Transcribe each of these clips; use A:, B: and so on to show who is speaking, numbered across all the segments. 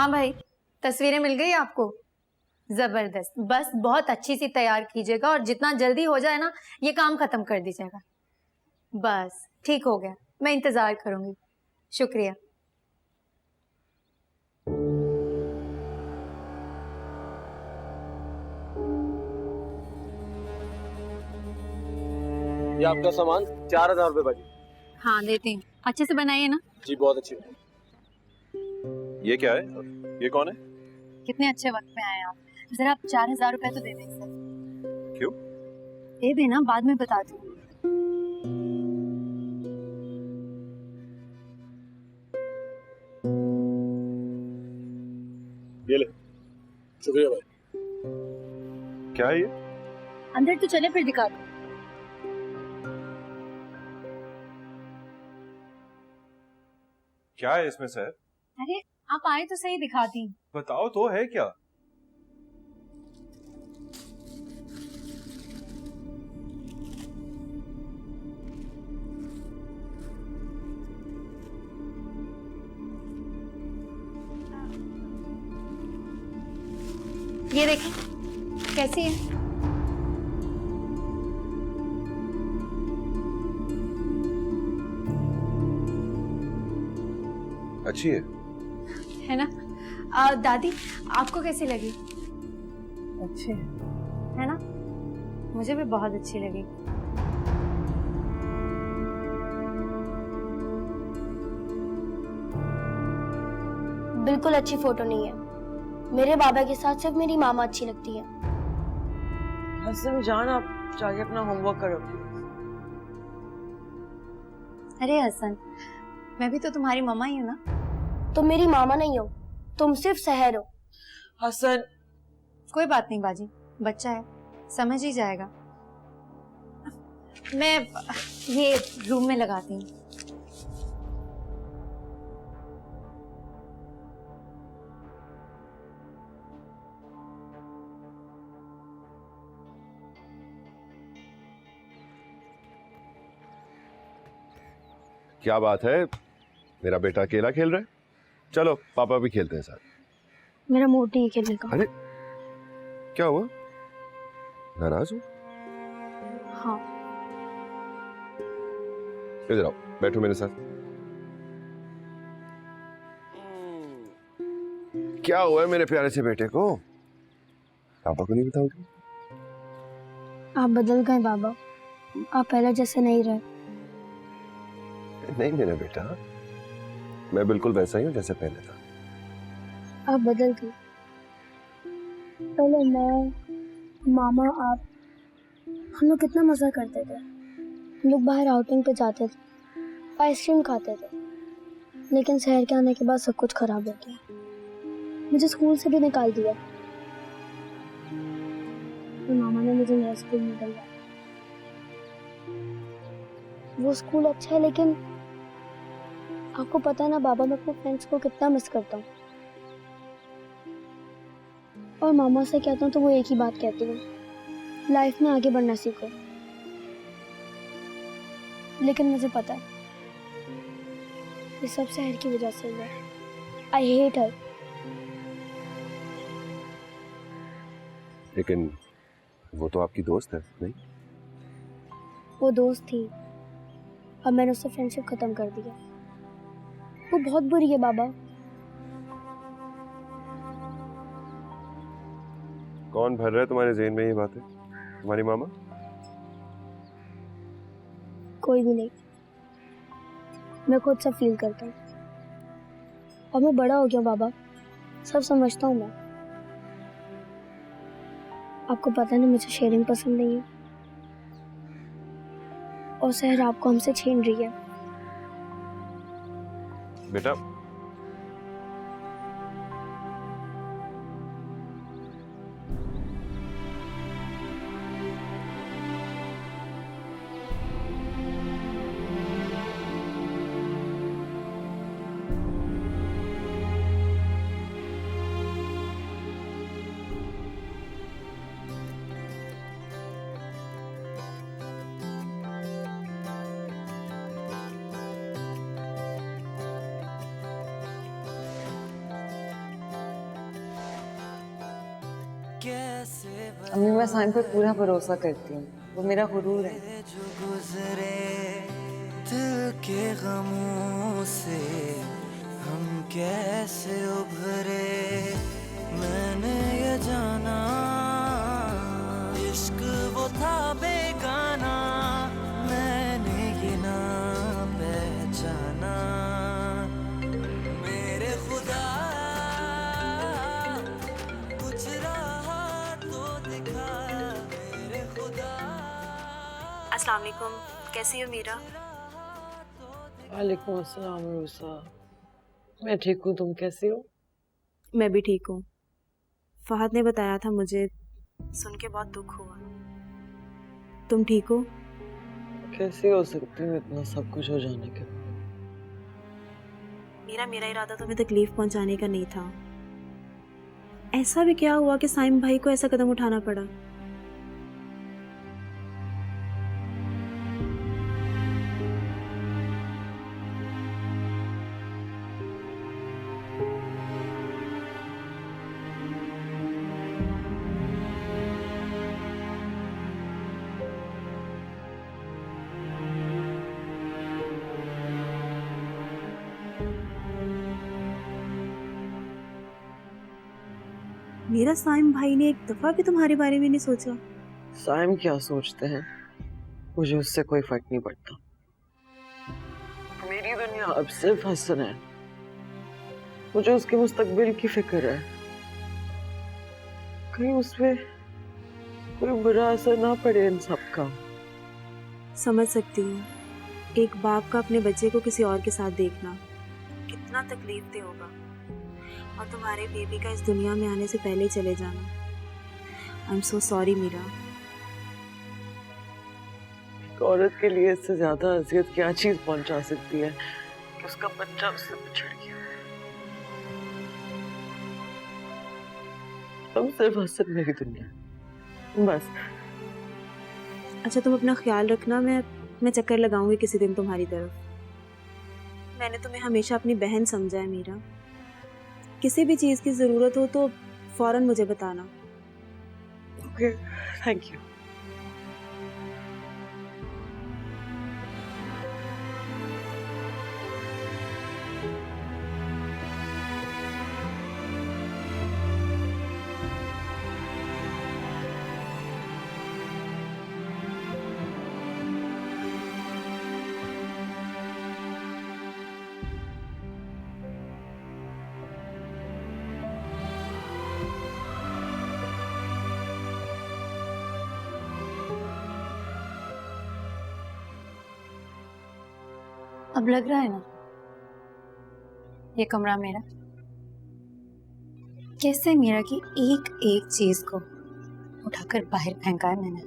A: हाँ भाई, तस्वीरें मिल गई आपको? जबरदस्त। बस बहुत अच्छी सी तैयार कीजिएगा और जितना जल्दी हो जाए ना, ये काम खत्म कर दीजिएगा। बस ठीक हो गया, मैं इंतजार करूंगी। शुक्रिया।
B: ये आपका सामान 4000 रुपए बाजी।
A: हाँ देती हूँ, अच्छे से बनाइए ना।
B: जी बहुत अच्छी।
C: ये क्या है? ये कौन है?
A: कितने अच्छे वक्त में आए आप। जरा आप 4000 रुपए तो दे दें सर।
C: क्यों?
A: दे देना, बाद में बता दूँ।
B: ये ले। शुक्रिया भाई।
C: क्या है ये?
A: अंदर तो चले, फिर दिखा दूँ।
C: क्या है इसमें सर?
A: अरे आप आए तो सही, दिखाती हूँ।
C: बताओ तो, है क्या?
A: ये देखें, कैसी है?
C: अच्छी है।
A: है ना? दादी, आपको कैसी लगी?
D: अच्छे
A: है ना? मुझे भी बहुत अच्छी लगी।
E: बिल्कुल अच्छी फोटो नहीं है। मेरे बाबा के साथ सिर्फ मेरी मामा अच्छी लगती है।
D: हसन जान, आप जाके अपना होमवर्क करो प्लीज।
A: अरे हसन, मैं भी तो तुम्हारी मम्मा ही हूँ ना।
E: तुम मेरी मामा नहीं हो, तुम सिर्फ सहर हो।
D: हसन,
A: कोई बात नहीं बाजी, बच्चा है, समझ ही जाएगा। मैं ये रूम में लगाती हूँ।
C: क्या बात है, मेरा बेटा अकेला खेल रहा है? चलो पापा भी खेलते हैं साथ।
E: मेरा मूड नहीं है खेलने का।
C: अरे क्या हुआ, नाराज हो?
E: हाँ।
C: इधर आओ, बैठो मेरे साथ। क्या हुआ है मेरे प्यारे से बेटे को? पापा को नहीं बताओगे?
E: आप बदल गए बाबा, आप पहले जैसे नहीं रहे।
C: नहीं मेरा बेटा, मैं बिल्कुल वैसा ही हूँ जैसे पहले था।
E: आप बदल गए। पहले मैं, मामा, आप, हम लोग कितना मजा करते थे। हम लोग बाहर आउटिंग पे जाते थे, आइसक्रीम खाते थे। लेकिन शहर के आने के बाद सब कुछ खराब हो गया। मुझे स्कूल से भी निकाल दिया। तो मामा ने मुझे नया स्कूल में डाला। वो स्कूल अच्छा है, लेकिन आपको पता है ना बाबा, मैं अपने फ्रेंड्स को कितना मिस करता हूँ। और मामा से कहता हूँ तो वो एक ही बात कहती है, लाइफ में आगे बढ़ना सीखो। लेकिन मुझे पता है ये सब शहर की वजह से हुआ। I hate her.
C: लेकिन वो तो आपकी दोस्त है, नहीं?
E: वो दोस्त थी, अब मैंने उससे फ्रेंडशिप खत्म कर दिया। वो बहुत बुरी है बाबा।
C: कौन भर रहा है तुम्हारे ज़हन में ये बातें? तुम्हारी मामा?
E: कोई भी नहीं, मैं खुद सब फील करता हूँ। और मैं बड़ा हो गया बाबा, सब समझता हूँ मैं। आपको पता नहीं मुझे शेयरिंग पसंद नहीं है, और शहर आपको हमसे छीन रही है।
C: बेटा
D: अम्मी मैं साइम पर पूरा भरोसा करती हूँ, वो मेरा गुरूर है।
F: जो गुजरे दिल के गमों से हम कैसे उभरे, मैंने ये जाना इश्क वो था बेगाना, मैंने ये ना पहचाना। मेरे खुदा कुछ रहा तो दिखा, मेरे खुदा।
G: अस्सलाम वालेकुम, कैसी हो मीरा?
D: वालेकुम अस्सलाम रूसा, मैं ठीक हूँ, तुम कैसी हो?
G: मैं भी ठीक हूँ। फहद ने बताया था मुझे, सुन के बहुत दुख हुआ। तुम ठीक हो?
D: कैसी हो सकती हूँ इतना सब कुछ हो जाने के बाद?
G: मेरा इरादा तुम्हें तकलीफ पहुंचाने का नहीं था। ऐसा भी क्या हुआ कि साइम भाई को ऐसा कदम उठाना पड़ा? मेरा साइम भाई ने एक दफा भी तुम्हारे बारे में नहीं सोचा?
D: साइम क्या सोचते हैं मुझे उससे कोई फर्क नहीं पड़ता। मेरी दुनिया अब सिर्फ हसन है, मुझे उसके मुस्तकबिल की फिक्र है। कहीं उसपे कोई बुरा असर ना पड़े इन सब का।
G: समझ सकती हूँ, एक बाप का अपने बच्चे को किसी और के साथ देखना कितना तकलीफ दे होगा, और तुम्हारे बेबी का इस दुनिया में आने से पहले चले जाना। I am so sorry Meera.
D: एक औरत के लिए इससे ज्यादा अजियत क्या चीज पहुंचा सकती है कि उसका बच्चा उससे बिछड़ गया। अब सिर्फ हसन मेरी दुनिया बस।
G: अच्छा तुम अपना ख्याल रखना, मैं चक्कर लगाऊंगी किसी दिन तुम्हारी तरफ। मैंने तुम्हें हमेशा अपनी बहन समझा है मीरा। किसी भी चीज़ की ज़रूरत हो तो फौरन मुझे बताना।
D: Okay, thank you.
A: अब लग रहा है ना ये कमरा मेरा? कैसे मीरा की एक एक चीज को उठाकर बाहर फेंका है मैंने।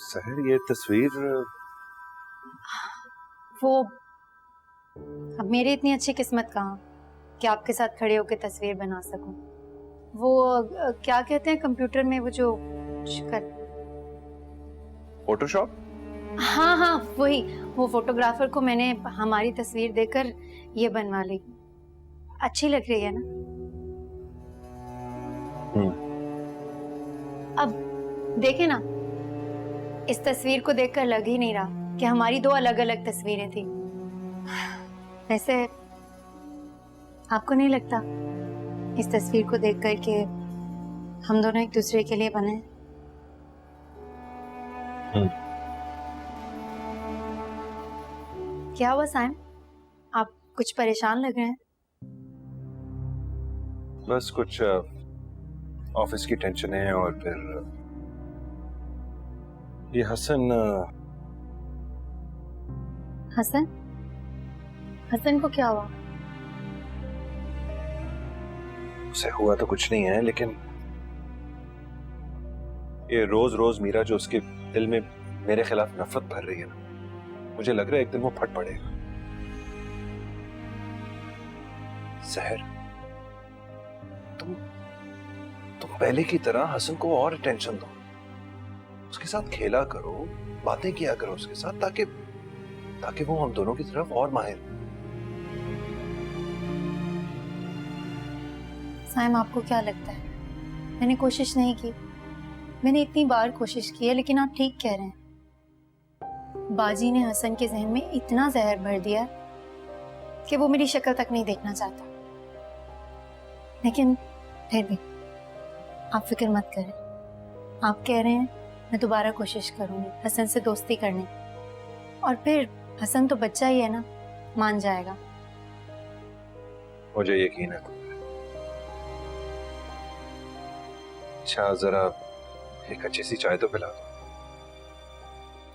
C: सहर, ये तस्वीर
A: वो अब मेरी इतनी अच्छी किस्मत कहाँ कि आपके साथ खड़े होकर तस्वीर बना सकूं। वो क्या कहते हैं कंप्यूटर में वो जो कर
C: फोटोशॉप?
A: हाँ हाँ वही, वो फोटोग्राफर को मैंने हमारी तस्वीर देकर ये बनवा ली। अच्छी लग रही है ना? अब देखे ना, इस तस्वीर को देखकर लग ही नहीं रहा कि हमारी दो अलग अलग तस्वीरें थी। वैसे आपको नहीं लगता इस तस्वीर को देखकर कि हम दोनों एक दूसरे के लिए बने? क्या हुआ साइम, आप कुछ परेशान लग रहे हैं?
C: बस कुछ ऑफिस की टेंशन है, और फिर ये हसन
A: हसन को क्या हुआ?
C: उसे हुआ तो कुछ नहीं है, लेकिन ये रोज रोज मीरा जो उसके दिल में मेरे खिलाफ नफरत भर रही है ना, मुझे लग रहा है एक दिन वो फट पड़ेगा। सहर, तुम पहले की तरह हसन को और अटेंशन दो, उसके साथ खेला करो, बातें किया करो उसके साथ, ताकि ताकि वो हम दोनों की तरफ और माहिर।
A: साइम, आपको क्या लगता है मैंने कोशिश नहीं की? मैंने इतनी बार कोशिश की है, लेकिन आप ठीक कह रहे हैं। बाजी ने हसन के जहन में इतना जहर भर दिया है कि वो मेरी शक्ल तक नहीं देखना चाहता। लेकिन फिर भी आप फिक्र मत करें। आप कह रहे हैं, मैं दोबारा कोशिश करूंगी हसन से दोस्ती करने की। और फिर हसन तो बच्चा ही है ना, मान जाएगा।
C: मुझे यकीन है। अच्छा, जरा एक अच्छी सी चाय तो पिला दो।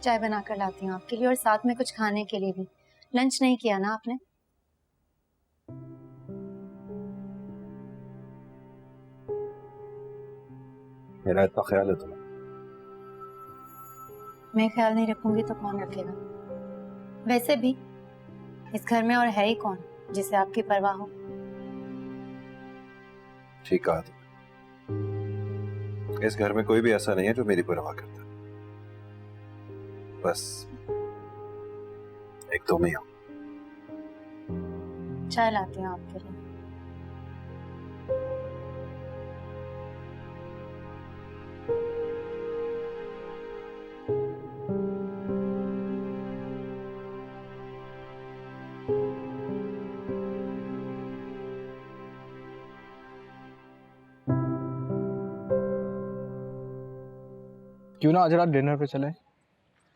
A: चाय बना कर लाती हूँ आपके लिए, और साथ में कुछ खाने के लिए भी। लंच नहीं किया ना आपने?
C: मेरा इतना ख्याल है तुम्हें?
A: मैं ख्याल नहीं रखूंगी तो कौन रखेगा? वैसे भी इस घर में और है ही कौन जिसे आपकी परवाह हो?
C: ठीक कहा तुमने। इस घर में कोई भी ऐसा नहीं है जो मेरी परवाह करता। बस एक तुम ही हो।
A: चाय लाती हूँ आपके लिए।
H: क्यों ना आज रात डिनर पे चलें?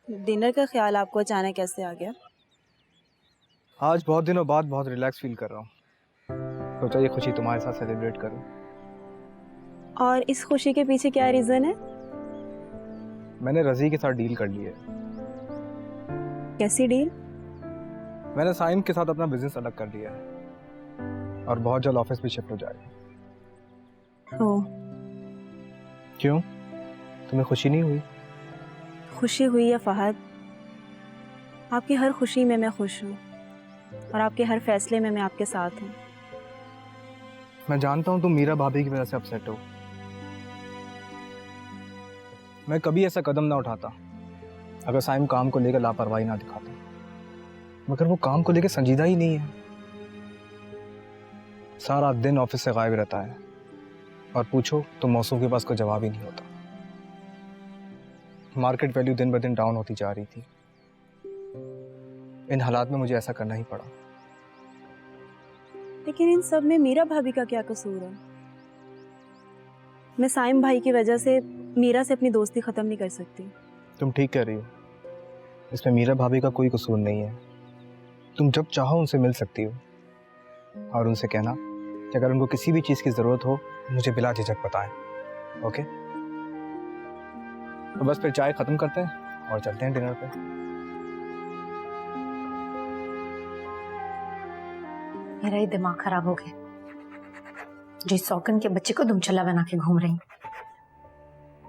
G: डिनर का ख्याल आपको अचानक कैसे आ गया?
H: आज बहुत दिनों बाद बहुत रिलैक्स फील कर रहा हूँ, सोचा ये खुशी तुम्हारे साथ सेलिब्रेट करूँ।
G: और इस खुशी के पीछे क्या रीज़न है?
H: मैंने रज़ी के साथ डील कर ली है।
G: कैसी डील?
H: मैंने साइम के साथ अपना बिजनेस अलग कर लिया है और बहुत जल्द ऑफिस भी शिफ्ट हो जाएगा।
G: ओह,
H: क्यों, तुम्हें खुशी नहीं हुई?
G: खुशी हुई है फहद। आपकी हर खुशी में मैं खुश हूँ और आपके हर फैसले में मैं आपके साथ हूँ।
H: मैं जानता हूँ तुम मीरा भाभी की वजह से अपसेट हो। मैं कभी ऐसा कदम ना उठाता अगर साइम काम को लेकर लापरवाही ना दिखाता, मगर वो काम को लेकर संजीदा ही नहीं है। सारा दिन ऑफिस से गायब रहता है और पूछो तो मौसम के पास कोई जवाब ही नहीं होता। मार्केट वैल्यू दिन ब दिन डाउन होती जा रही थी। इन हालात में मुझे ऐसा करना ही पड़ा।
G: लेकिन इन सब में मीरा भाभी का क्या कसूर है? मैं साइम भाई की वजह से मीरा से अपनी दोस्ती ख़त्म नहीं कर सकती।
H: तुम ठीक कह रही हो, इसमें मीरा भाभी का कोई कसूर नहीं है। तुम जब चाहो उनसे मिल सकती हो और उनसे कहना कि अगर उनको किसी भी चीज़ की ज़रूरत हो मुझे बिला झिझक बताएं। ओके, तो बस फिर चाय ख़त्म करते हैं और चलते हैं डिनर पे।
A: मेरा ही दिमाग खराब हो गया। जिस सौकन के बच्चे को दुमछल्ला बना के घूम रही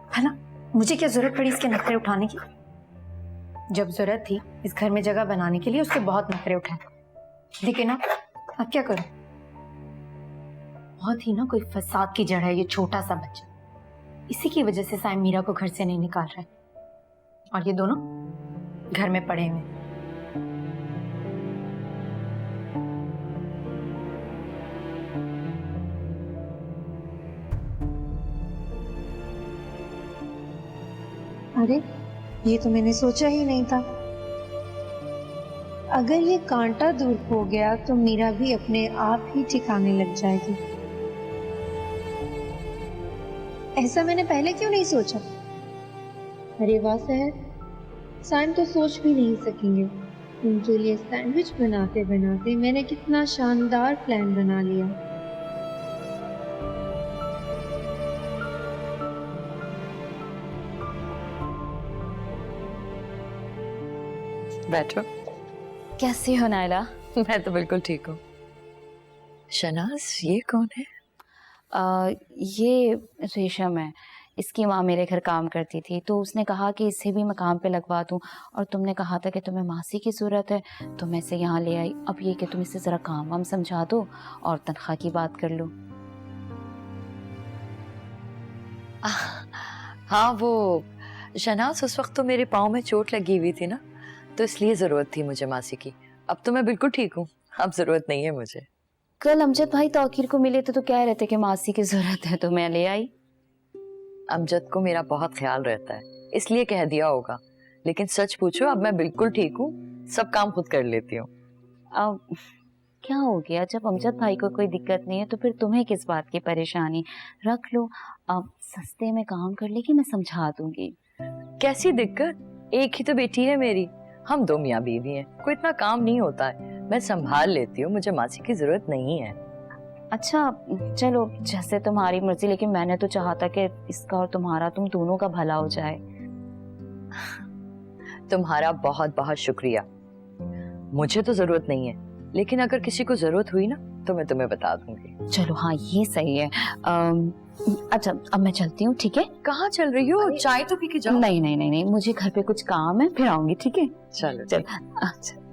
A: है ना। मुझे क्या जरूरत पड़ी इसके नखरे उठाने की? जब जरूरत थी इस घर में जगह बनाने के लिए उसके बहुत नखरे उठाए, लेकिन अब क्या करूं? बहुत ही ना कोई फसाद की जड़ है ये छोटा सा बच्चा। इसी की वजह से साइम मीरा को घर से नहीं निकाल रहा है और ये दोनों घर में पड़े हुए।
I: अरे ये तो मैंने सोचा ही नहीं था। अगर ये कांटा दूर हो गया तो मीरा भी अपने आप ही ठिकाने लग जाएगी। ऐसा मैंने पहले क्यों नहीं सोचा? अरे वाह सहर, साइम तो सोच भी नहीं सकेंगे। उनके लिए सैंडविच बनाते बनाते मैंने कितना शानदार प्लान बना लिया।
D: बैठो।
J: कैसी हो नायला?
D: मैं तो बिल्कुल ठीक हूँ। शनाज, ये कौन है?
J: ये रेशम है। इसकी माँ मेरे घर काम करती थी तो उसने कहा कि इसे भी मैं काम पे लगवा दूँ, और तुमने कहा था कि तुम्हें मासी की ज़रूरत है तो मैं इसे यहाँ ले आई। अब ये कि तुम इसे ज़रा काम वाम समझा दो और तनख्वाह की बात कर लो।
K: हाँ, वो शहनाज उस वक्त तो मेरे पाँव में चोट लगी हुई थी ना, तो इसलिए जरूरत थी मुझे मासी की। अब तो मैं बिल्कुल ठीक हूँ, अब जरूरत नहीं है मुझे।
J: कल अमजद भाई तौकीर को मिले तो कह रहे थे कि मासी की जरूरत है, तो मैं ले आई।
K: अमजद को मेरा बहुत ख्याल रहता है, इसलिए कह दिया होगा। लेकिन सच पूछो, अब मैं बिल्कुल ठीक हूँ, सब काम खुद कर लेती हूँ।
J: अब क्या हो गया? जब अमजद भाई को कोई दिक्कत नहीं है तो फिर तुम्हें किस बात की परेशानी? रख लो, अब सस्ते में काम कर लेगी, मैं समझा दूंगी।
K: कैसी दिक्कत? एक ही तो बेटी है मेरी, हम 2 मियाँ बीवी हैं, कोई इतना काम नहीं होता है, मैं संभाल लेती हूँ, मुझे मासी की जरूरत नहीं है।
J: अच्छा चलो, जैसे तुम्हारी मर्जी, लेकिन मैंने तो चाहा था कि इसका और तुम्हारा, तुम दोनों का भला हो जाए।
K: तुम्हारा बहुत बहुत शुक्रिया। मुझे तो जरूरत नहीं है, लेकिन अगर किसी को जरूरत हुई ना तो मैं तुम्हें बता दूंगी।
J: चलो हाँ, ये सही है। अच्छा अब मैं चलती हूँ, ठीक है?
K: कहाँ चल रही हो? चाय तो पी के जाओ।
J: नहीं नहीं नहीं नहीं, मुझे घर पे कुछ काम है, फिर आऊंगी, ठीक है?
K: चलो
J: चल। अच्छा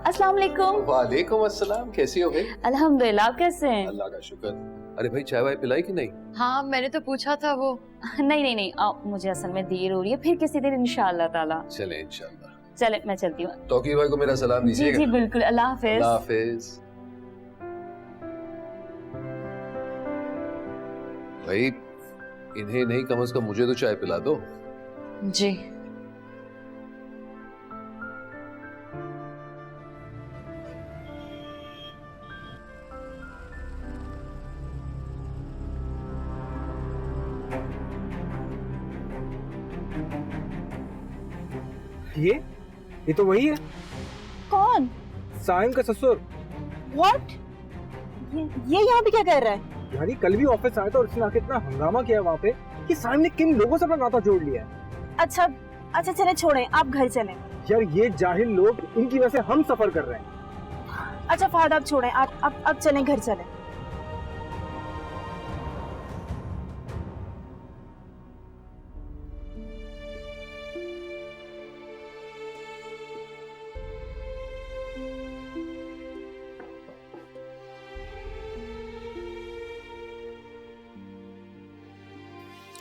J: अस्सलाम वालेकुम।
C: वालेकुम अस्सलाम, कैसी हो भाई?
J: अल्हम्दुलिल्लाह, आप कैसे हैं?
C: अल्लाह का शुक्र। अरे भाई, चाय वाय पिलाई कि नहीं?
K: हाँ, मैंने तो पूछा था वो।
J: नहीं नहीं नहीं, मुझे असल में देर हो रही है, फिर किसी दिन इंशाअल्लाह ताला।
C: चले इंशाअल्लाह।
J: चले, मैं चलती हूँ।
C: तौकीर भाई को मेरा सलाम
J: जी
C: दीजिएगा।
J: जी बिल्कुल, अल्लाह हाफिज।
C: अल्लाह हाफिज। भाई इन्हें नहीं, कम से कम मुझे तो चाय पिला दो।
K: जी।
H: ये तो वही है।
G: कौन?
H: साइम का ससुर।
G: व्हाट? ये यहाँ पे क्या कर रहा है?
H: यानी कल भी ऑफिस आया था और उसने आके इतना हंगामा किया वहाँ पे कि साइम ने किन लोगों से अपना नाता जोड़ लिया है।
G: अच्छा अच्छा, चले छोड़ें, आप घर चलें।
H: यार ये जाहिल लोग, इनकी वजह से हम सफर कर रहे हैं।
G: अच्छा फहद, आप छोड़ें, आप अब चलें, घर चलें।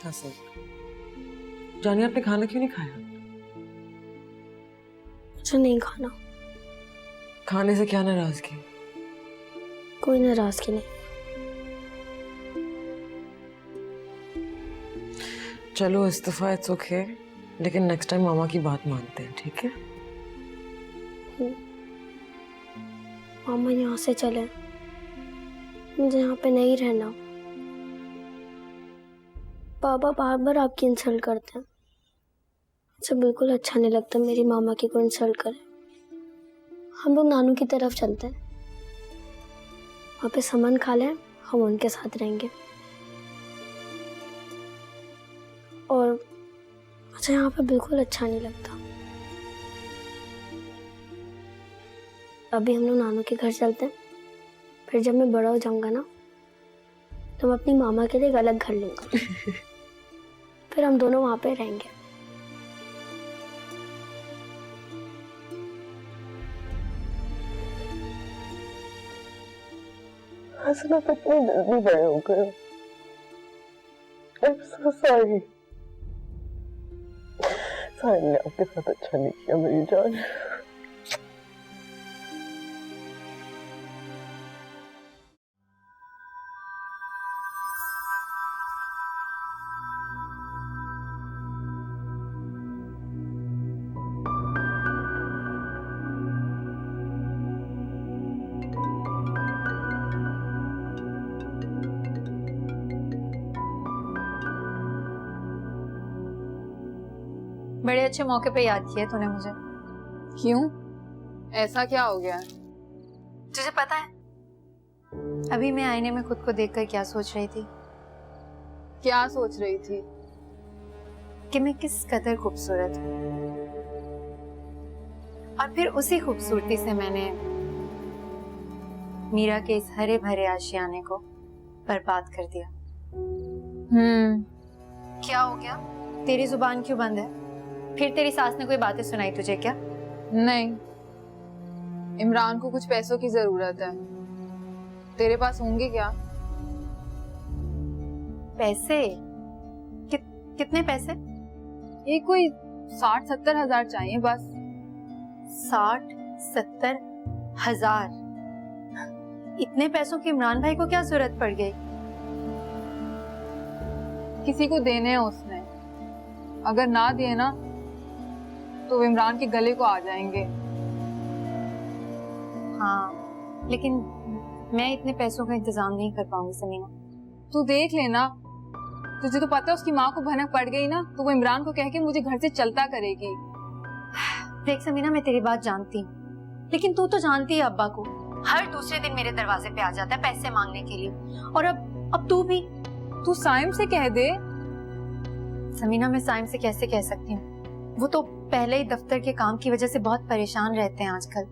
D: हाँ सर। जानिए, आपने खाना क्यों नहीं खाया?
E: मुझे नहीं खाना।
D: खाने से क्या नाराजगी?
E: कोई नाराजगी नहीं।
D: चलो इस्तीफा, इट्स ओके, लेकिन नेक्स्ट टाइम मामा की बात मानते हैं, ठीक है?
E: मामा यहाँ से चले, मुझे यहाँ पे नहीं रहना। पापा बार बार आपकी इंसल्ट करते हैं, मुझे बिल्कुल अच्छा नहीं लगता मेरी मामा की कोई इंसल्ट करे। हम लोग नानू की तरफ चलते हैं, वहाँ पे सामान खा लें, हम उनके साथ रहेंगे। और मुझे यहाँ पे बिल्कुल अच्छा नहीं लगता। अभी हम लोग नानू के घर चलते हैं, फिर जब मैं बड़ा हो जाऊंगा ना तो मैं अपनी मामा के लिए एक अलग घर लूंगा। फिर हम दोनों वहां पे रहेंगे।
D: हंसना कितनी जल्दी बड़े हो गए। I'm so sorry। साहिल ने आपके साथ अच्छा नहीं किया मेरी जान।
A: बड़े अच्छे मौके पे याद किया तूने मुझे।
L: क्यों? ऐसा क्या हो गया?
A: तुझे पता है अभी मैं आईने में खुद को देखकर क्या सोच रही थी?
L: क्या सोच रही थी?
A: कि मैं किस कदर खूबसूरत हूँ, और फिर उसी खूबसूरती से मैंने मीरा के इस हरे भरे आशियाने को बर्बाद कर दिया। क्या हो गया? तेरी जुबान क्यों बंद है? फिर तेरी सास ने कोई बातें सुनाई तुझे क्या?
L: नहीं, इमरान को कुछ पैसों की जरूरत है, तेरे पास होंगे क्या?
A: पैसे? कितने पैसे?
L: ये कोई 60-70 हजार चाहिए बस।
A: 60-70 हजार? इतने पैसों की इमरान भाई को क्या जरूरत पड़ गई?
L: किसी को देने हैं उसने, अगर ना दिए ना तो वो इमरान के गले को आ जाएंगे।
A: हाँ, लेकिन मैं इतने पैसों का इंतजाम नहीं कर पाऊंगी समीना।
L: तू देख लेना, तुझे तो पता है उसकी माँ को भनक पड़ गई ना तो वो इमरान को कह के मुझे घर से चलता करेगी।
A: देख समीना, मैं तेरी बात जानती हूँ, लेकिन तू तो जानती है अब्बा को, हर दूसरे दिन मेरे दरवाजे पे आ जाता है पैसे मांगने के लिए। और अब तू भी।
L: तू साइम से कह दे।
A: समीना, मैं साइम से कैसे कह सकती हूँ? वो तो पहले ही दफ्तर के काम की वजह से बहुत परेशान रहते हैं आजकल।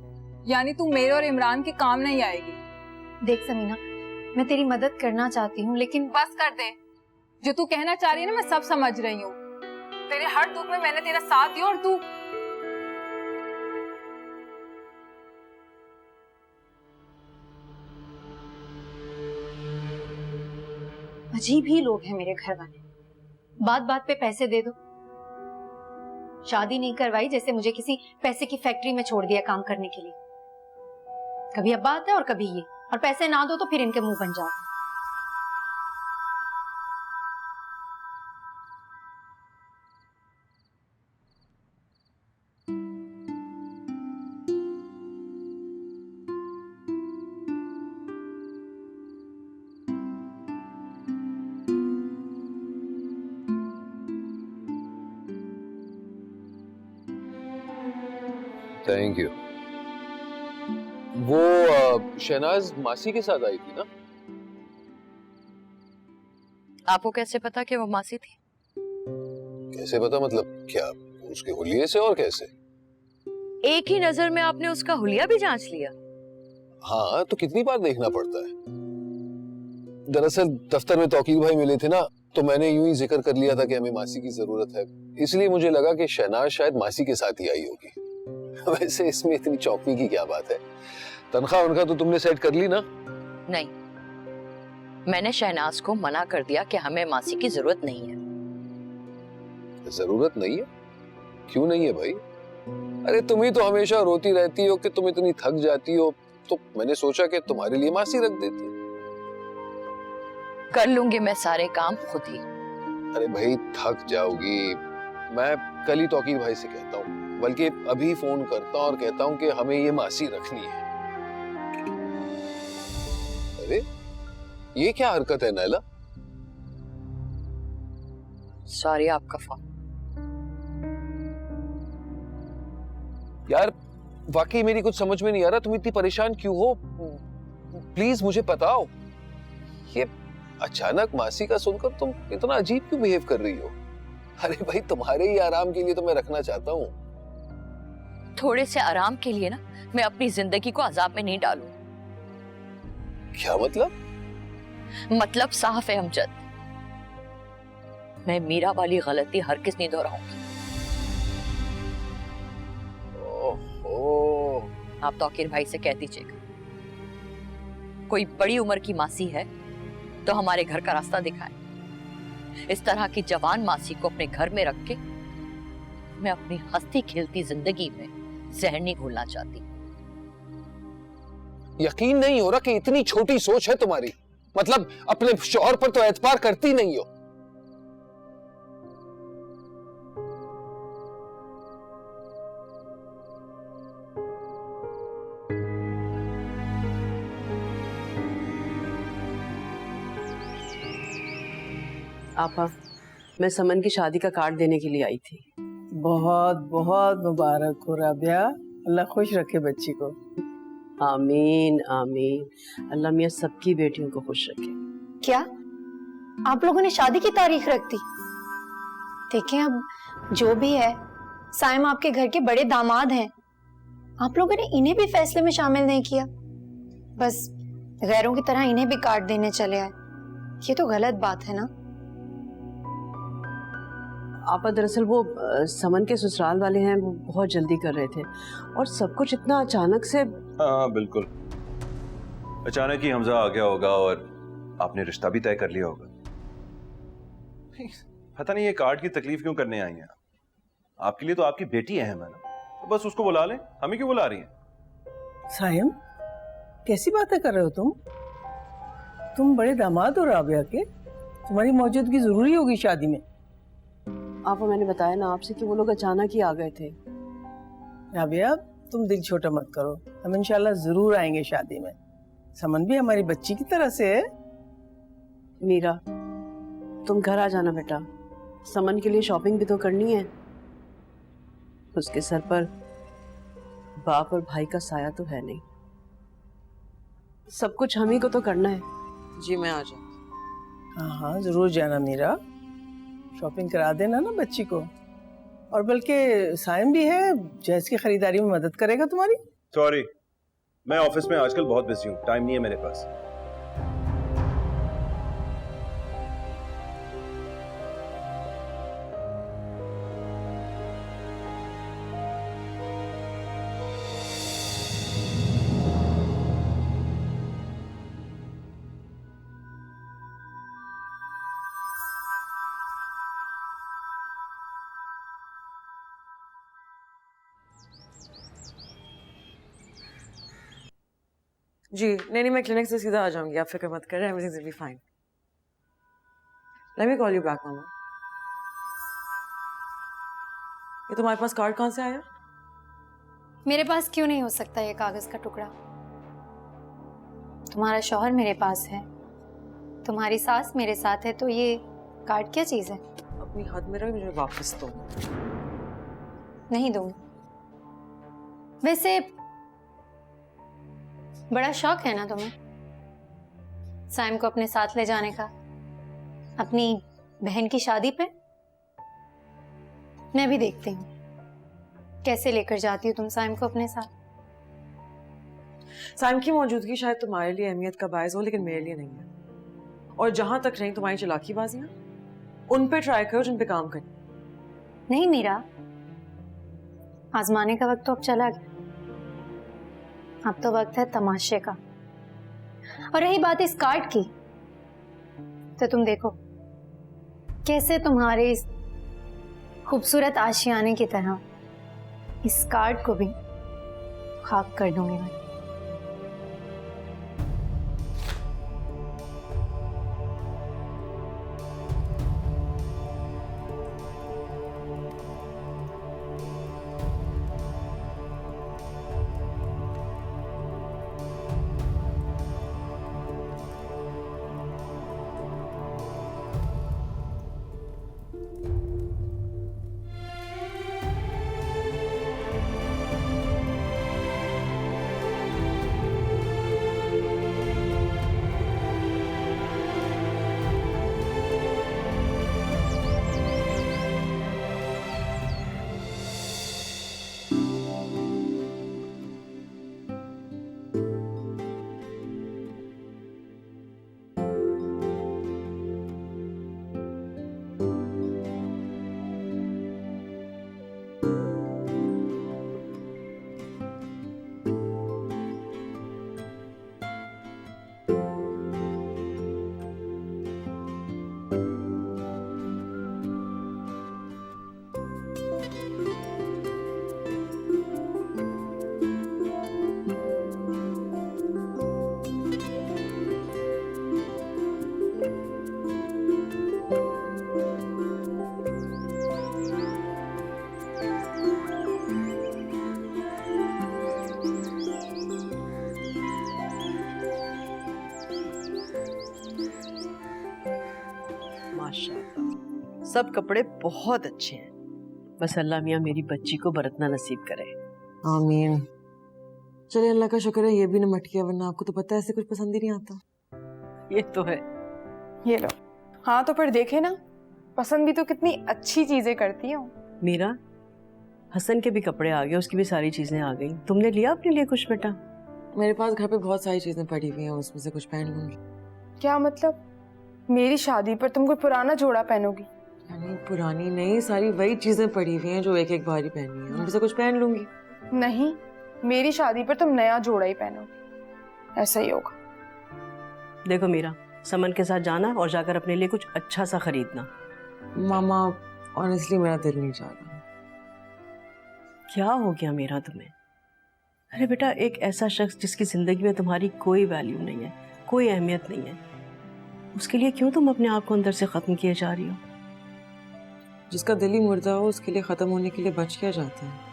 L: यानी तू मेरे और इमरान के काम नहीं आएगी?
A: देख समीना, मैं तेरी मदद करना चाहती हूँ, लेकिन
L: बस कर दे। जो तू कहना चाह रही है ना, मैं सब समझ रही हूँ। तेरे हर दुख में मैंने तेरा साथ दिया और तू
A: अजीब ही लोग हैं मेरे घर वाले। बात बात पे पैसे दे दो। शादी नहीं करवाई जैसे मुझे किसी पैसे की फैक्ट्री में छोड़ दिया काम करने के लिए। कभी अब्बा आता है और कभी ये, और पैसे ना दो तो फिर इनके मुंह बन जाओ।
C: Thank you. वो शहनाज मासी के साथ आई थी ना?
K: आपको कैसे पता कि वो मासी थी?
C: कैसे पता मतलब क्या? उसके हुलिये से और कैसे?
K: एक ही नजर में आपने उसका हुलिया भी जांच लिया?
C: हाँ, तो कितनी बार देखना पड़ता है। दरअसल दफ्तर में तौकीर भाई मिले थे ना, तो मैंने यूं ही जिक्र कर लिया था कि हमें मासी की जरूरत है, इसलिए मुझे लगा कि शहनाज शायद मासी के साथ ही आई होगी। वैसे इसमें इतनी चौंकने की क्या बात है? तनख्वाह उनका तो तुमने सेट कर ली ना?
K: नहीं, मैंने शहनाज को मना कर दिया कि हमें मासी की जरूरत नहीं है।
C: जरूरत नहीं है? क्यों नहीं है भाई? अरे तुम ही तो हमेशा रोती रहती हो कि तुम इतनी थक जाती हो, तो मैंने सोचा कि तुम्हारे लिए मासी रख देती।
K: कर लूंगी मैं सारे काम खुद ही।
C: अरे भाई थक जाओगी। मैं कल ही तौकीर भाई से कहता हूँ, बल्कि अभी फोन करता हूँ और कहता हूँ कि हमें ये मासी रखनी है। अरे ये क्या हरकत है नैला?
K: सॉरी, आपका फोन।
C: यार वाकई मेरी कुछ समझ में नहीं आ रहा, तुम इतनी परेशान क्यों हो? प्लीज मुझे बताओ, ये अचानक मासी का सुनकर तुम इतना अजीब क्यों बिहेव कर रही हो? अरे भाई तुम्हारे ही आराम के लिए तो मैं रखना चाहता हूँ।
K: थोड़े से आराम के लिए ना मैं अपनी जिंदगी को अजाब में नहीं डालूं।
C: क्या मतलब?
K: मतलब साफ है अमजद, मैं मीरा वाली गलती हरगिज़ नहीं दोहराऊंगी।
C: ओहो,
K: आप तौकीर भाई से कह दीजिएगा, कोई बड़ी उम्र की मासी है तो हमारे घर का रास्ता दिखाए। इस तरह की जवान मासी को अपने घर में रख के मैं अपनी हंसती खेलती जिंदगी में जहर नहीं घोलना चाहती।
C: यकीन नहीं हो रहा कि इतनी छोटी सोच है तुम्हारी। मतलब अपने शौहर पर तो एतबार करती नहीं हो।
D: आपा, मैं समन की शादी का कार्ड देने के लिए आई थी।
M: बहुत बहुत मुबारक हो राबिया, अल्लाह खुश रखे बच्ची को।
D: आमीन आमीन। अल्लाह मियाँ सबकी बेटियों को खुश रखे।
A: क्या आप लोगों ने शादी की तारीख रख दी? देखें, अब जो भी है, साइम आपके घर के बड़े दामाद हैं। आप लोगों ने इन्हें भी फैसले में शामिल नहीं किया, बस गैरों की तरह इन्हें भी कार्ड देने चले आए। ये तो गलत बात है ना?
D: आपा, दरअसल वो समन के ससुराल वाले हैं, वो बहुत जल्दी कर रहे थे और सब कुछ इतना अचानक से।
C: हाँ बिल्कुल,
N: अचानक ही हमजा आ गया होगा और आपने रिश्ता भी तय कर लिया होगा। पता नहीं ये कार्ड की तकलीफ क्यों करने आई हैं। आपके लिए तो आपकी बेटी अहम है ना, तो बस उसको बुला लें, हमें क्यों बुला रही हैं?
M: सायम, कैसी बातें कर रहे हो तुम बड़े दामाद हो राबिया के, तुम्हारी मौजूदगी जरूरी होगी शादी में।
O: आपको मैंने बताया ना आपसे कि वो लोग अचानक ही आ गए थे।
M: राबिया, तुम दिल छोटा मत करो, हम इंशाल्लाह जरूर आएंगे शादी में। समन भी हमारी बच्ची की तरह से है।
O: मीरा, तुम घर आ जाना बेटा, समन के लिए शॉपिंग भी तो करनी है। उसके सर पर बाप और भाई का साया तो है नहीं, सब कुछ हम ही को तो करना है। जी मैं आ जाऊँ।
M: हाँ हाँ जरूर जाना मीरा, शॉपिंग करा देना ना बच्ची को। और बल्कि सायम भी है, जैस की खरीदारी में मदद करेगा तुम्हारी।
N: सॉरी, मैं ऑफिस में आजकल बहुत बिजी हूँ, टाइम नहीं है मेरे पास।
D: जी नहीं, मैं क्लिनिक से सीधा आ जाऊंगी, आप फिक्र मत करें, everything will be fine. Let me call you back मामा। ये तुम्हारे पास कार्ड कहाँ से आया?
A: मेरे पास क्यों नहीं हो सकता ये कागज का टुकड़ा? तुम्हारा शौहर मेरे पास है, तुम्हारी सास मेरे साथ है, तो ये कार्ड क्या चीज है?
D: अपनी हद में रहो, मुझे वापस दो।
A: नहीं दूंगी। वैसे बड़ा शौक है ना तुम्हें साइम को अपने साथ ले जाने का, अपनी बहन की शादी पे? मैं भी देखती हूँ कैसे लेकर जाती हूँ तुम साइम को अपने साथ।
D: साइम की मौजूदगी शायद तुम्हारे लिए अहमियत का बायस हो, लेकिन मेरे लिए नहीं है। और जहां तक रही तुम्हारी चालाकीबाजियां, उन पे ट्राई करो जिन पे काम कर।
A: नहीं मीरा, आजमाने का वक्त तो अब चला गया, अब तो वक्त है तमाशे का। और रही बात इस कार्ड की, तो तुम देखो कैसे तुम्हारे इस खूबसूरत आशियाने की तरह इस कार्ड को भी खाक कर दूंगी मैं।
O: माशाल्लाह, सब कपड़े बहुत अच्छे हैं, बस अल्लाह मियाँ मेरी बच्ची को बरतना नसीब करे।
D: आमीन। चलिए अल्लाह का शुक्र है ये भी न मट गया, वरना आपको तो पता है ऐसे कुछ पसंद ही नहीं आता।
O: ये तो है।
P: ये लो। हाँ तो फिर देखे ना, पसंद भी तो कितनी अच्छी चीजें करती हो।
O: मीरा, हसन के भी कपड़े आ गए, उसकी भी सारी चीजें आ गई। तुमने लिया अपने लिए कुछ बेटा?
D: मेरे पास घर पे बहुत सारी चीजें पड़ी हुई हैं, उसमें से कुछ पहन लूंगी।
P: क्या मतलब? मेरी शादी पर तुम कोई पुराना जोड़ा पहनोगी?
D: नहीं पुरानी नहीं, सारी वही चीजें पड़ी हुई हैं जो एक एक बार ही पहनी है, उनमें से कुछ पहन लूंगी।
P: नहीं, मेरी शादी पर तुम नया जोड़ा ही पहनोगी, ऐसा ही होगा।
O: देखो मीरा, समन के साथ जाना और जाकर अपने लिए कुछ अच्छा सा खरीदना।
D: मामा ऑनेस्टली मेरा दिल नहीं चाह रहा।
O: क्या हो गया मीरा तुम्हें? अरे बेटा, एक ऐसा शख्स जिसकी जिंदगी में तुम्हारी कोई वैल्यू नहीं है, कोई अहमियत नहीं है, उसके लिए क्यों तुम अपने आप को अंदर से खत्म किए जा रही हो?
D: जिसका दिल ही मुर्दा हो उसके लिए खत्म होने के लिए बच क्या जाता है?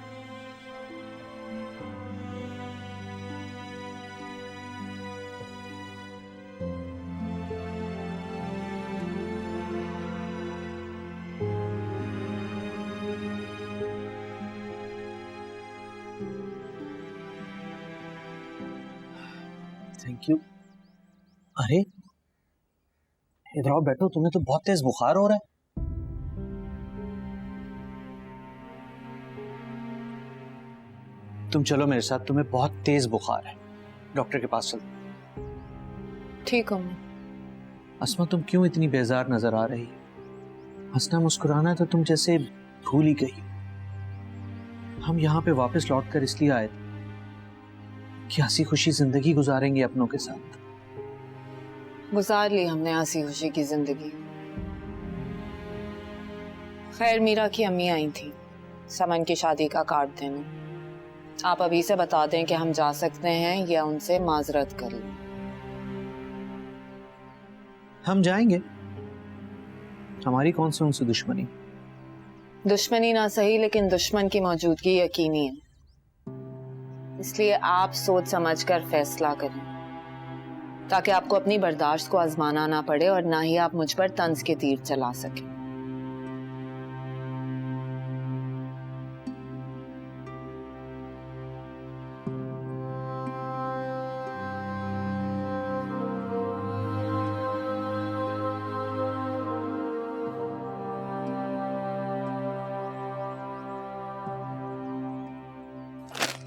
Q: Thank you. अरे इधर आओ, बैठो। तुम्हें तो बहुत तेज बुखार हो रहा है। तुम चलो मेरे साथ, तुम्हें बहुत तेज बुखार है, डॉक्टर के पास चलो।
L: ठीक हूँ मैं।
Q: अस्मा, तुम क्यों इतनी बेजार नजर आ रही? हंसना मुस्कुराना तो तुम जैसे भूल ही गई। हम यहाँ पे वापस लौटकर इसलिए आए थे कि हंसी खुशी जिंदगी गुजारेंगे अपनों के साथ।
L: गुजार ली हमने हंसी खुशी की जिंदगी। खैर, मीरा की अम्मी आई थी समन की शादी का कार्ड देने। आप अभी से बता दें कि हम जा सकते हैं या उनसे माजरत कर लें।
Q: हम जाएंगे, हमारी कौन सी उनसे दुश्मनी?
L: दुश्मनी ना सही, लेकिन दुश्मन की मौजूदगी यकीनी है, इसलिए आप सोच समझकर फैसला करें ताकि आपको अपनी बर्दाश्त को आजमाना ना पड़े और ना ही आप मुझ पर तंज के तीर चला सकें।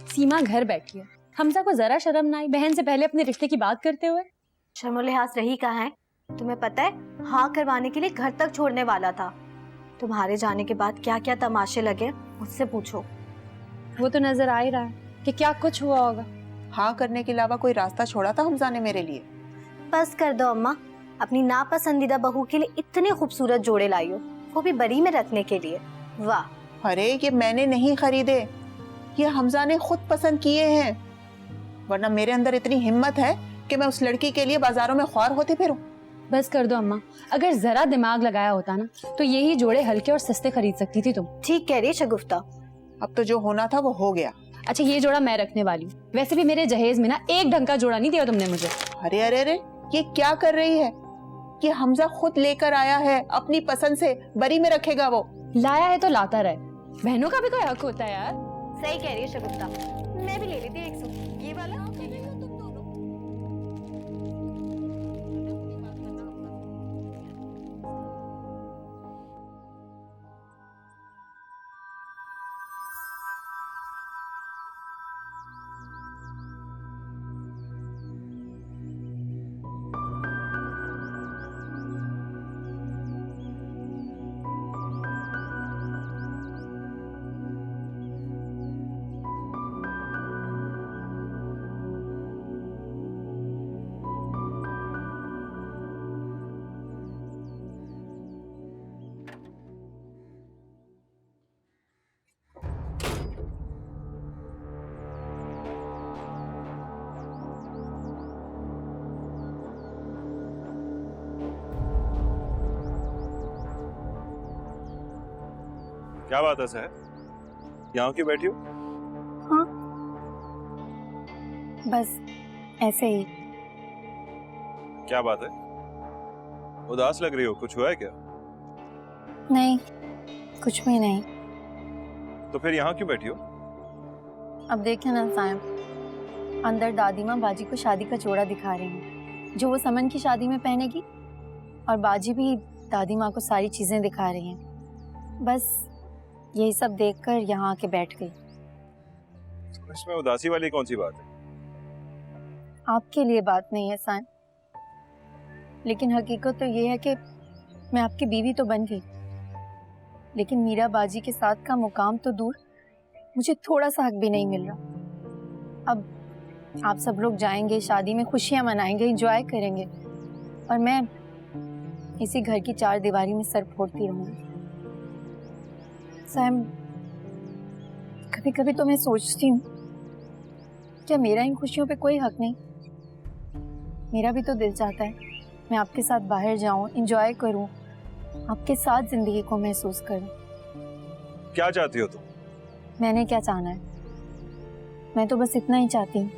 R: सीमा घर बैठी है, हमजा को जरा शर्म ना आई बहन से पहले अपने रिश्ते की बात करते हुए?
A: शर्मो लिहाज रही कहाँ है? तुम्हें पता है, हाँ करवाने के लिए घर तक छोड़ने वाला था। तुम्हारे जाने के बाद क्या क्या तमाशे लगे मुझसे पूछो।
R: वो तो नजर आ ही रहा है कि क्या कुछ हुआ होगा।
P: हाँ करने के अलावा कोई रास्ता छोड़ा था हमजा ने मेरे लिए?
A: बस कर दो अम्मा, अपनी नापसंदीदा बहू के लिए इतने खूबसूरत जोड़े लाई हो, वो भी बरी में रखने के लिए। वाह।
P: अरे ये मैंने नहीं खरीदे, ये हमजा ने खुद पसंद किए हैं, वरना मेरे अंदर इतनी हिम्मत है कि मैं उस लड़की के लिए बाजारों में ख्वार होती फिरूं।
R: बस कर दो अम्मा, अगर जरा दिमाग लगाया होता ना तो यही जोड़े हल्के और सस्ते खरीद सकती थी तुम।
A: ठीक कह रही शगुफ्ता।
P: अब तो जो होना था वो हो गया।
R: अच्छा, ये जोड़ा मैं रखने वाली हूँ। वैसे भी मेरे जहेज में ना एक ढंग का जोड़ा नहीं दिया तुमने मुझे।
P: अरे अरे अरे, ये क्या कर रही है? ये हमजा खुद लेकर आया है, अपनी पसंद से बरी में रखेगा वो।
R: लाया है तो लाता रहे, बहनों का भी कोई हक होता है यार।
A: सही कह रही है शगुफ्ता, मैं भी ले लेती 100 ये वाला।
N: क्या बात है सर, यहाँ क्यों बैठी हो?
A: हाँ, बस ऐसे ही।
N: क्या बात है, उदास लग रही हो, कुछ हुआ है क्या?
A: नहीं, कुछ भी नहीं।
N: तो फिर यहाँ क्यों बैठी हो?
A: अब देखे ना सायम, अंदर दादी माँ बाजी को शादी का जोड़ा दिखा रही हैं जो वो समन की शादी में पहनेगी, और बाजी भी दादी माँ को सारी चीजें दिखा रही हैं। बस यही सब देखकर यहाँ आके बैठ गई।
N: इसमें उदासी वाली कौन सी बात है?
A: आपके लिए बात नहीं है सायम, लेकिन हकीकत तो ये है कि मैं आपकी बीवी तो बन गई, लेकिन मीरा बाजी के साथ का मुकाम तो दूर, मुझे थोड़ा सा हक भी नहीं मिल रहा। अब आप सब लोग जाएंगे, शादी में खुशियां मनाएंगे, एंजॉय करेंगे, और मैं इसी घर की चार दीवारी में सर फोड़ती रहूंगी। सैम, कभी कभी तो मैं सोचती हूँ क्या मेरा इन खुशियों पे कोई हक नहीं? मेरा भी तो दिल चाहता है मैं आपके साथ बाहर जाऊं, एंजॉय करूं, आपके साथ जिंदगी को महसूस करूं।
N: क्या चाहती हो तुम?
A: मैंने क्या चाहना है, मैं तो बस इतना ही चाहती हूँ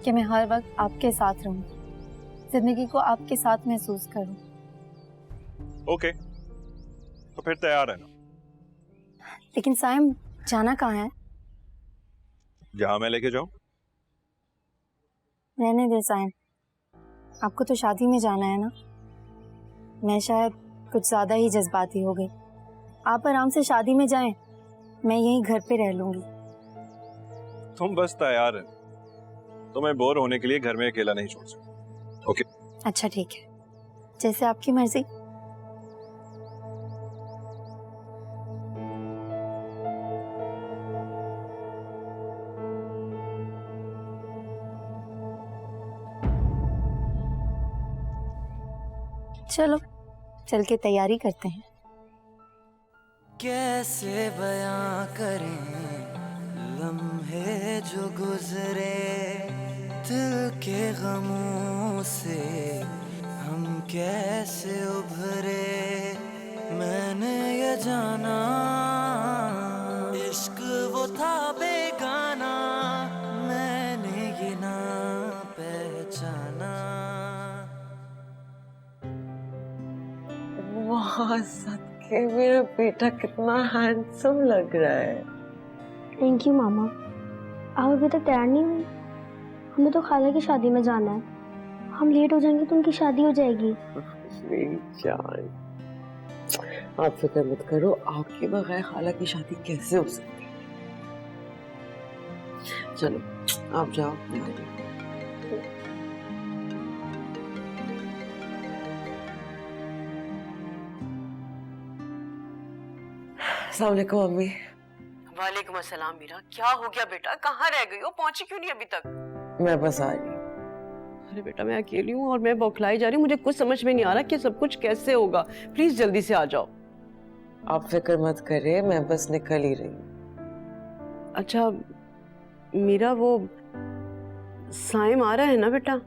A: कि मैं हर वक्त आपके साथ रहूं, जिंदगी को आपके साथ महसूस करूं।
N: ओके, तो फिर तैयार है ना?
A: लेकिन साइम, जाना कहाँ है?
N: जहां मैं लेके जाऊं।
A: रहने दे साइम, आपको तो शादी में जाना है ना। मैं शायद कुछ ज्यादा ही जज्बाती हो गई। आप आराम से शादी में जाएं, मैं यहीं घर पे रह लूंगी।
N: तुम बस तैयार है, तो मैं बोर होने के लिए घर में अकेला नहीं छोड़ सकता। ओके?
A: अच्छा ठीक है, जैसे आपकी मर्जी। चलो चल के तैयारी करते हैं।
F: कैसे बयां करें लम्हे जो गुजरे, दिल के गमों से हम कैसे उभरे। मैंने ये जाना इश्क वो था बेगाना, मैंने ये ना पहचाना।
D: वाह सदके, मेरा बेटा कितना हैंडसम लग रहा है।
E: थैंक यू मामा। आप अभी तक तैयार नहीं हुई? हमें तो खाला की शादी में जाना है, हम लेट हो जाएंगे तो उनकी शादी हो जाएगी।
D: मेरी जान, आप फिक्र मत करो, आपके बगैर खाला की शादी कैसे हो सकती है। चलो आप जाओ। अस्सलाम वालेकुम अम्मी।
O: वालेकुम अस्सलाम मीरा, क्या हो गया बेटा, कहाँ रह गई हो, पहुंची क्यों नहीं अभी तक?
D: मैं बस आ गई।
O: अरे बेटा मैं अकेली हूँ और मैं बौखलाई जा रही हूँ, मुझे कुछ समझ में नहीं आ रहा कि सब कुछ कैसे होगा। प्लीज जल्दी से आ जाओ।
D: आप फिक्र मत करिए, मैं बस निकल ही रही हूँ।
O: अच्छा मीरा, वो साइम आ रहा है ना बेटा?